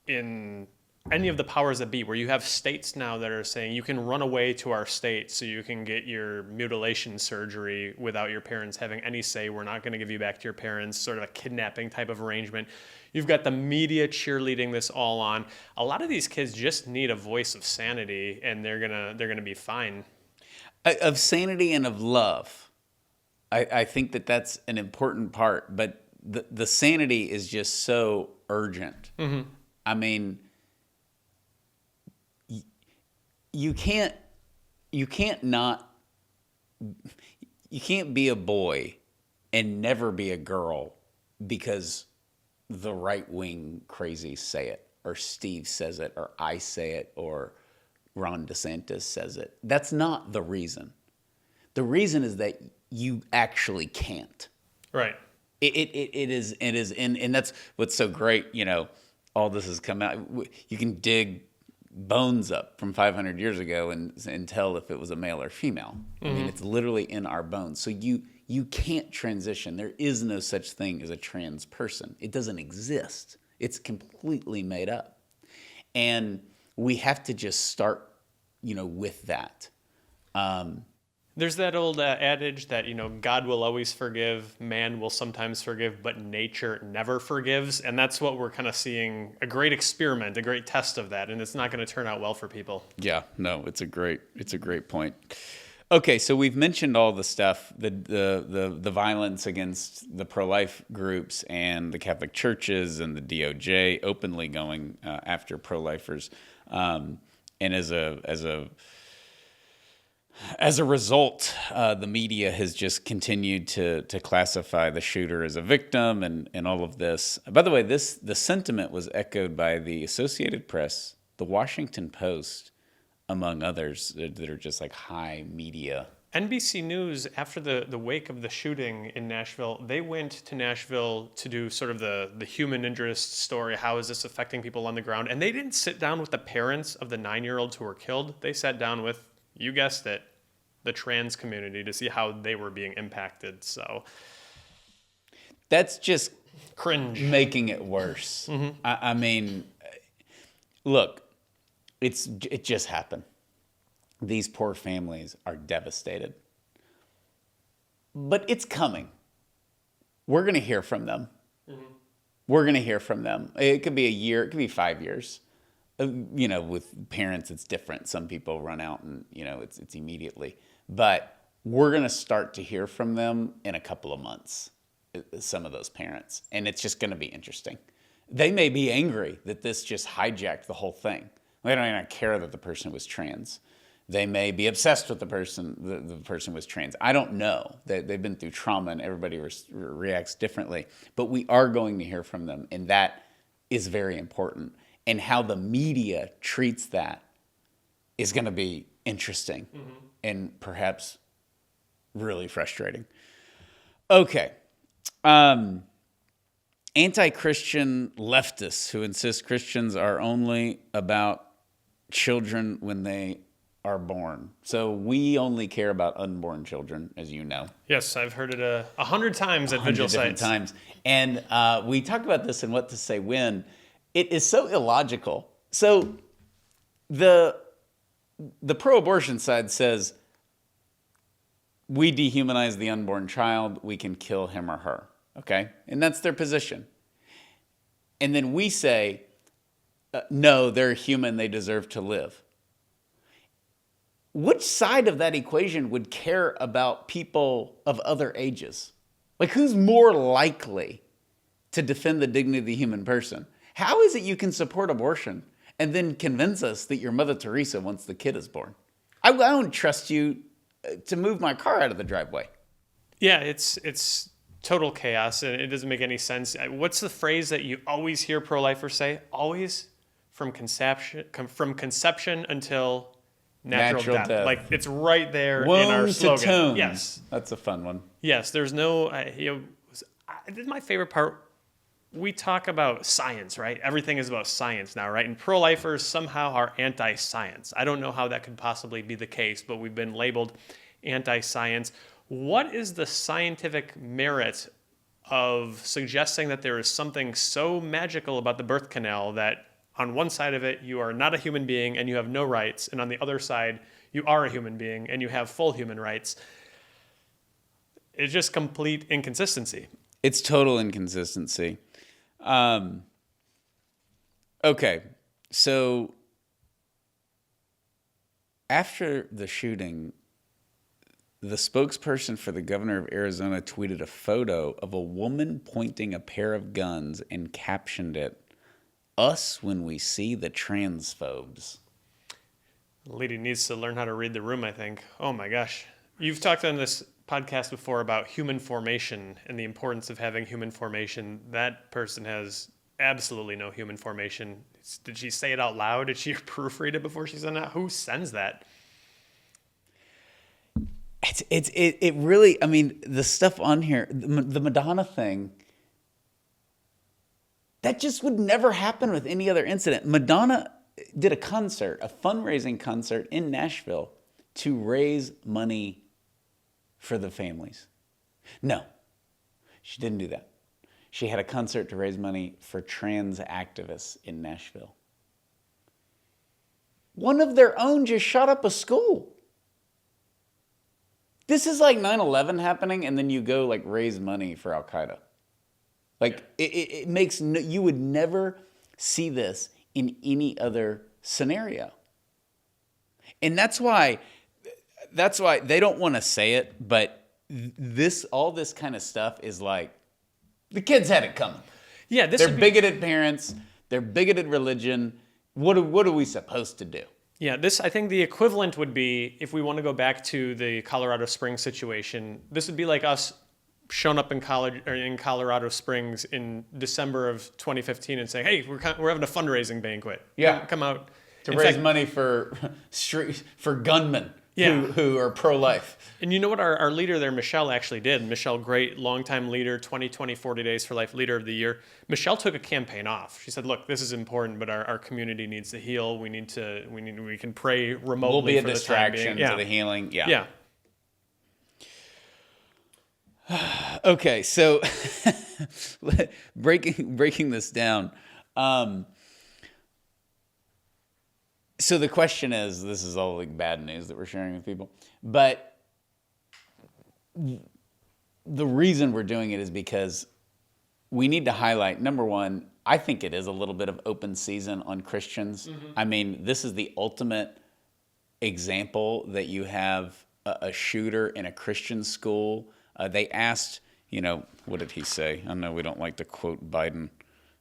in any of the powers that be, where you have states now that are saying you can run away to our state so you can get your mutilation surgery without your parents having any say. We're not going to give you back to your parents, sort of a kidnapping type of arrangement. You've got the media cheerleading this all on. A lot of these kids just need a voice of sanity, and they're gonna be fine. Of sanity and of love. I think that's an important part, but the sanity is just so urgent. I mean, you can't you can't be a boy and never be a girl because the right-wing crazies say it, or Steve says it, or I say it, or Ron DeSantis says it. That's not the reason. The reason is that you actually can't. Right. It is, and that's what's so great. All this has come out. You can dig bones up from 500 years ago and tell if it was a male or female. I mean, it's literally in our bones. So you can't transition. There is no such thing as a trans person. It doesn't exist. It's completely made up. And we have to just start, with that. There's that old adage that, God will always forgive, man will sometimes forgive, but nature never forgives. And that's what we're kind of seeing, a great experiment, a great test of that. And it's not going to turn out well for people. Yeah, no, it's a great point. Okay, so we've mentioned all the stuff, the violence against the pro-life groups and the Catholic churches and the DOJ openly going after pro-lifers. And as a result, the media has just continued to classify the shooter as a victim and all of this. By the way, the sentiment was echoed by the Associated Press, the Washington Post, among others that are just like high media. NBC News, after the wake of the shooting in Nashville, they went to Nashville to do sort of the human interest story. How is this affecting people on the ground? And they didn't sit down with the parents of the 9-year-olds who were killed. They sat down with, you guessed it, the trans community to see how they were being impacted. So that's just cringe, making it worse. I mean, look, it just happened. These poor families are devastated. But it's coming. We're going to hear from them. We're going to hear from them. It could be a year. It could be 5 years. With parents, it's different. Some people run out and, it's immediately. But we're going to start to hear from them in a couple of months, some of those parents. And it's just going to be interesting. They may be angry that this just hijacked the whole thing. They don't even care that the person was trans. They may be obsessed with the person was trans. I don't know. They've been through trauma and everybody reacts differently. But we are going to hear from them, and that is very important. And how the media treats that is going to be interesting and perhaps really frustrating. Okay. Anti-Christian leftists who insist Christians are only about children when they are born. So we only care about unborn children, as you know. Yes, I've heard it 100 times at vigil sites. Times. And we talked about this in What to Say When. It is so illogical. So the pro-abortion side says, we dehumanize the unborn child, we can kill him or her, okay? And that's their position. And then we say, no, they're human, they deserve to live. Which side of that equation would care about people of other ages? Like, who's more likely to defend the dignity of the human person? How is it you can support abortion and then convince us that you're Mother Teresa once the kid is born? I don't trust you to move my car out of the driveway. Yeah, it's total chaos, and it doesn't make any sense. What's the phrase that you always hear pro-lifers say? Always from conception until natural death. Like, it's right there Womb in our slogan. To tomb. Yes, that's a fun one. Yes, there's no. This is my favorite part. We talk about science, right? Everything is about science now, right? And pro-lifers somehow are anti-science. I don't know how that could possibly be the case, but we've been labeled anti-science. What is the scientific merit of suggesting that there is something so magical about the birth canal that on one side of it, you are not a human being and you have no rights, and on the other side, you are a human being and you have full human rights? It's just complete inconsistency. It's total inconsistency. Okay, so after the shooting, the spokesperson for the governor of Arizona tweeted a photo of a woman pointing a pair of guns and captioned it, "Us when we see the transphobes." Lady needs to learn how to read the room, I think. Oh my gosh. You've talked on this podcast before about human formation and the importance of having human formation. That person has absolutely no human formation. Did she say it out loud? Did she proofread it before she sent it out? Who sends that? It really, I mean, the stuff on here, the Madonna thing, that just would never happen with any other incident. Madonna did a concert, a fundraising concert in Nashville to raise money for the families. No, she didn't do that. She had a concert to raise money for trans activists in Nashville. One of their own just shot up a school. This is like 9/11 happening, and then you go like raise money for Al Qaeda. Like it makes no, you would never see this in any other scenario. And that's why they don't want to say it, but all this kind of stuff is like, the kids had it coming. Yeah, they're bigoted parents, they're bigoted religion. What are we supposed to do? Yeah, I think the equivalent would be, if we want to go back to the Colorado Springs situation, this would be like us showing up in Colorado Springs in December of 2015 and saying, "Hey, we're having a fundraising banquet. Yeah, come out to raise money for gunmen." Yeah. Who are pro-life. And you know what our leader there, Michelle, actually did? Michelle, great longtime leader, 2020 40 Days for Life Leader of the Year. Michelle took a campaign off. She said, look, this is important, but our community needs to heal. We can pray remotely. We'll be a for distraction the time being. to the healing. Yeah. Okay, so breaking this down. So the question is, this is all like bad news that we're sharing with people, but the reason we're doing it is because we need to highlight, number one, I think it is a little bit of open season on Christians. Mm-hmm. I mean, this is the ultimate example that you have a shooter in a Christian school. They asked, what did he say? I know we don't like to quote Biden,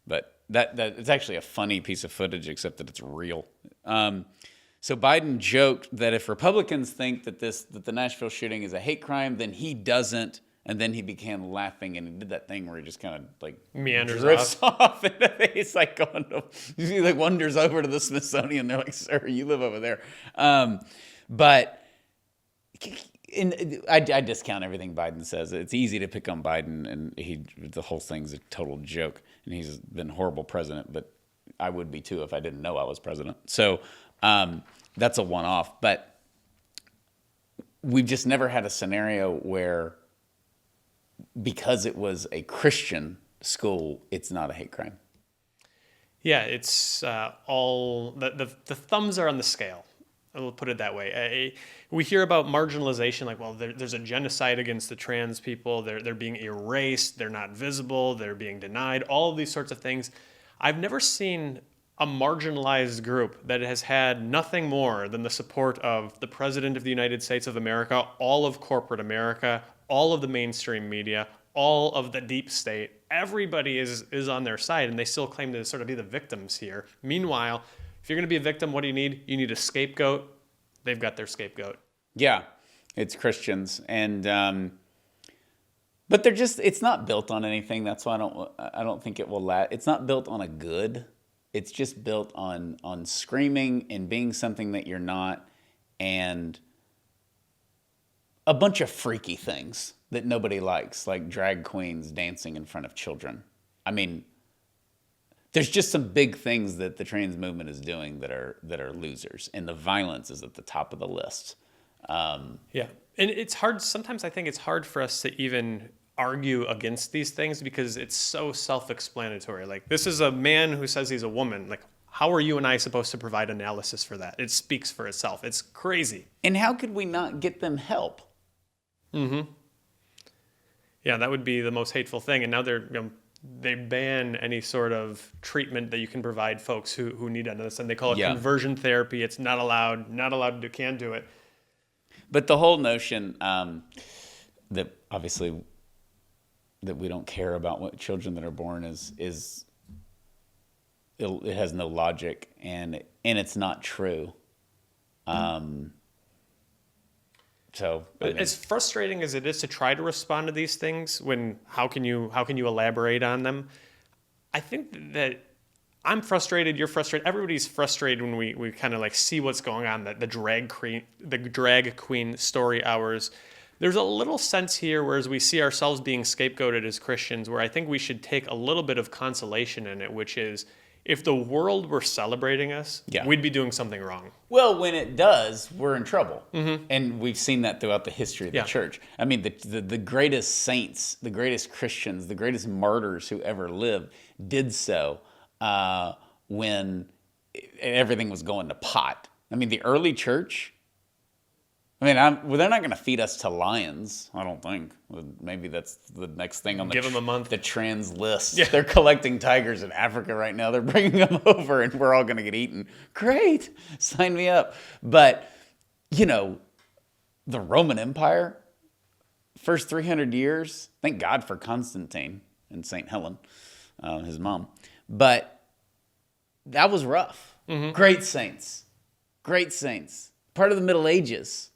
but that it's actually a funny piece of footage, except that it's real. So Biden joked that if Republicans think that the Nashville shooting is a hate crime, then he doesn't. And then he began laughing, and he did that thing where he just kind of like meanders off. And he's like he like wanders over to the Smithsonian. They're like, "Sir, you live over there." But I discount everything Biden says. It's easy to pick on Biden, and the whole thing's a total joke. And he's been a horrible president, but I would be too if I didn't know I was president. So that's a one-off. But we've just never had a scenario where, because it was a Christian school, it's not a hate crime. Yeah, it's all the thumbs are on the scale. We'll put it that way. We hear about marginalization, like, well, there's a genocide against the trans people. They're being erased. They're not visible. They're being denied. All of these sorts of things. I've never seen a marginalized group that has had nothing more than the support of the President of the United States of America, all of corporate America, all of the mainstream media, all of the deep state. Everybody is on their side, and they still claim to sort of be the victims here. Meanwhile, if you're going to be a victim, what do you need? You need a scapegoat. They've got their scapegoat. Yeah, it's Christians. And but it's not built on anything. That's why I don't think it will last. It's not built on a good. It's just built on screaming and being something that you're not, and a bunch of freaky things that nobody likes, like drag queens dancing in front of children. I mean, there's just some big things that the trans movement is doing that are losers, and the violence is at the top of the list. Yeah, and it's hard. Sometimes I think it's hard for us to even argue against these things because it's so self-explanatory. Like, this is a man who says he's a woman. Like, how are you and I supposed to provide analysis for that? It speaks for itself. It's crazy. And how could we not get them help? Mm-hmm. Yeah, that would be the most hateful thing. And now they ban any sort of treatment that you can provide folks who need it. And they call it conversion therapy. It's not allowed to do, can't do it. But the whole notion that obviously that we don't care about what children that are born is it has no logic, and it's not true. So as frustrating as it is to try to respond to these things, how can you elaborate on them? I think that I'm frustrated, you're frustrated, everybody's frustrated when we kind of like see what's going on, the drag queen story hours. There's a little sense here, whereas we see ourselves being scapegoated as Christians, where I think we should take a little bit of consolation in it, which is, if the world were celebrating us, we'd be doing something wrong. Well, when it does, we're in trouble. And we've seen that throughout the history of the church. I mean, the greatest saints, the greatest Christians, the greatest martyrs who ever lived did so when everything was going to pot. I mean, the early church, they're not going to feed us to lions, I don't think. Maybe that's the next thing on Give them a month. The trans list. Yeah. They're collecting tigers in Africa right now. They're bringing them over, and we're all going to get eaten. Great, sign me up. But, the Roman Empire, first 300 years, thank God for Constantine and St. Helen, his mom. But that was rough. Great saints. Part of the Middle Ages.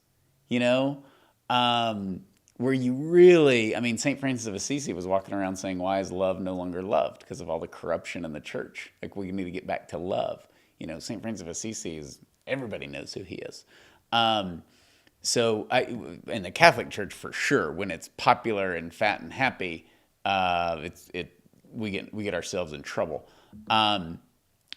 Where you really, St. Francis of Assisi was walking around saying, why is love no longer loved? Because of all the corruption in the church. Like, we need to get back to love. St. Francis of Assisi everybody knows who he is. So in the Catholic Church, for sure, when it's popular and fat and happy, we get ourselves in trouble.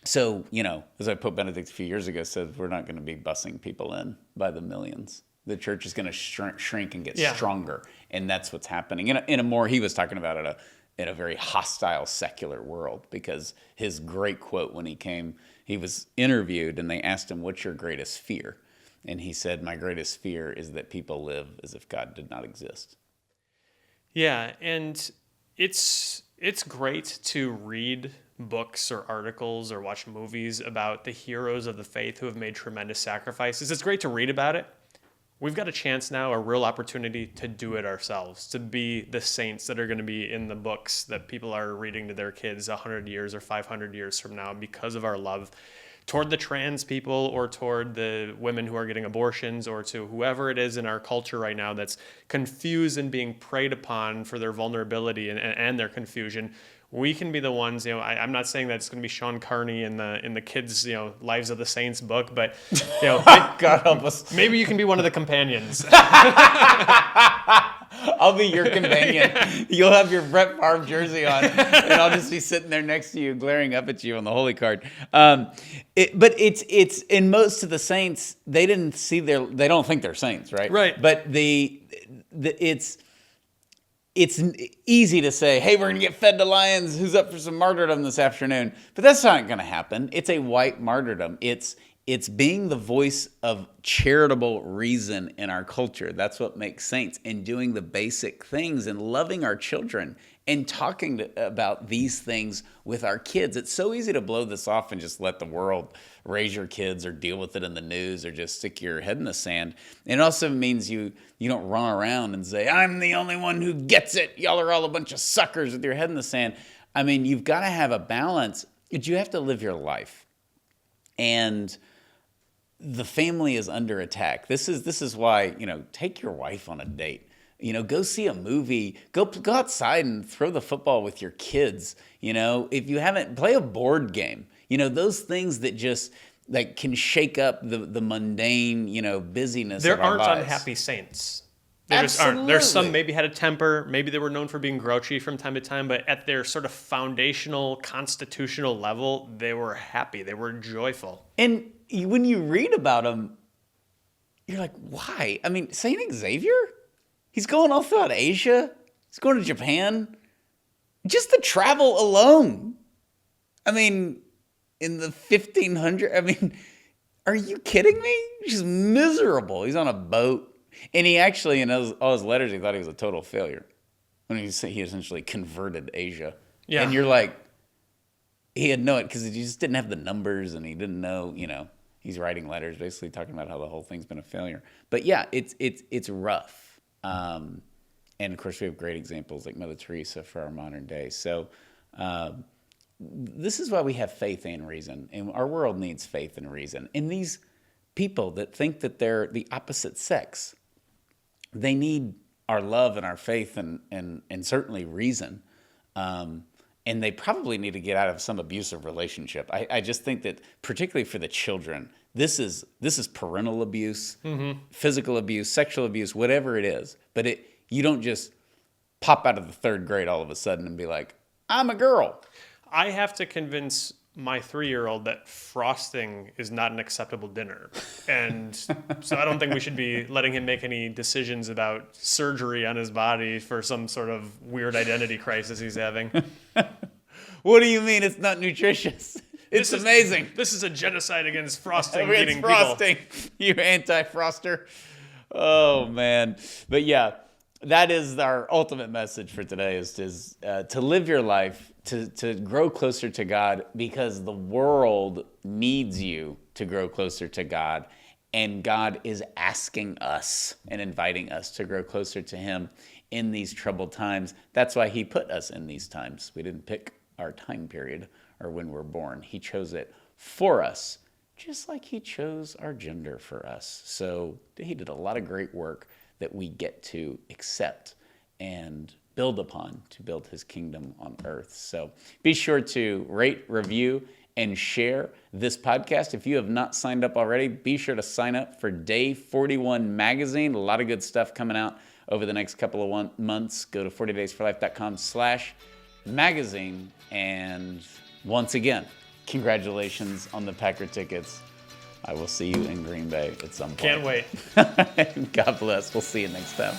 So, as Pope Benedict a few years ago said, we're not going to be bussing people in by the millions. The church is going to shrink and get stronger, and that's what's happening. He was talking about it in a very hostile secular world, because his great quote when he was interviewed and they asked him, "What's your greatest fear?" And he said, "My greatest fear is that people live as if God did not exist." Yeah, and it's great to read books or articles or watch movies about the heroes of the faith who have made tremendous sacrifices. It's great to read about it. We've got a chance now, a real opportunity to do it ourselves, to be the saints that are going to be in the books that people are reading to their kids 100 years or 500 years from now, because of our love toward the trans people, or toward the women who are getting abortions, or to whoever it is in our culture right now that's confused and being preyed upon for their vulnerability and their confusion. We can be the ones, I'm not saying that it's going to be Sean Carney in the kids, Lives of the Saints book, but, God help us. Maybe you can be one of the companions. I'll be your companion. You'll have your Brett Favre jersey on, and I'll just be sitting there next to you, glaring up at you on the holy card. But it's in most of the saints, they don't think they're saints, right? Right. But it's easy to say, hey, we're going to get fed to lions. Who's up for some martyrdom this afternoon? But that's not going to happen. It's a white martyrdom. It's being the voice of charitable reason in our culture. That's what makes saints, and doing the basic things and loving our children and talking about these things with our kids. It's so easy to blow this off and just let the world raise your kids, or deal with it in the news, or just stick your head in the sand. And it also means you don't run around and say, I'm the only one who gets it. Y'all are all a bunch of suckers with your head in the sand. You've got to have a balance, but you have to live your life. And the family is under attack. This is why, take your wife on a date. Go see a movie. Go outside and throw the football with your kids. If you haven't, play a board game. Those things that just can shake up the mundane, busyness of our lives. There aren't unhappy saints. There just Absolutely. aren't. There's some maybe had a temper. Maybe they were known for being grouchy from time to time, but at their sort of foundational, constitutional level, they were happy. They were joyful. And when you read about them, you're like, why? Saint Xavier? He's going all throughout Asia. He's going to Japan. Just the travel alone. In the 1500s, are you kidding me? He's miserable. He's on a boat. And he actually, in all his letters, he thought he was a total failure. He essentially converted Asia. Yeah. And you're like, he had it because he just didn't have the numbers, and he didn't know, he's writing letters basically talking about how the whole thing's been a failure. But yeah, it's rough. And of course, we have great examples like Mother Teresa for our modern day. So this is why we have faith and reason. And our world needs faith and reason. And these people that think that they're the opposite sex. They need our love and our faith and certainly reason. And they probably need to get out of some abusive relationship. I just think that particularly for the children, this is parental abuse, physical abuse, sexual abuse, whatever it is. But you don't just pop out of the third grade all of a sudden and be like, I'm a girl. I have to convince my 3-year-old that frosting is not an acceptable dinner. And so I don't think we should be letting him make any decisions about surgery on his body for some sort of weird identity crisis he's having. What do you mean it's not nutritious? It's amazing. This is a genocide against frosting It's eating frosting, people. you anti-froster. Oh, man. But yeah, that is our ultimate message for today is to live your life, to grow closer to God, because the world needs you to grow closer to God. And God is asking us and inviting us to grow closer to him in these troubled times. That's why he put us in these times. We didn't pick our time period or when we're born. He chose it for us, just like he chose our gender for us. So he did a lot of great work that we get to accept and build upon to build his kingdom on earth. So be sure to rate, review, and share this podcast. If you have not signed up already, be sure to sign up for Day 41 magazine. A lot of good stuff coming out over the next couple of months. Go to 40daysforlife.com/magazine. And once again, congratulations on the Packer tickets. I will see you in Green Bay at some point. Can't wait. God bless. We'll see you next time.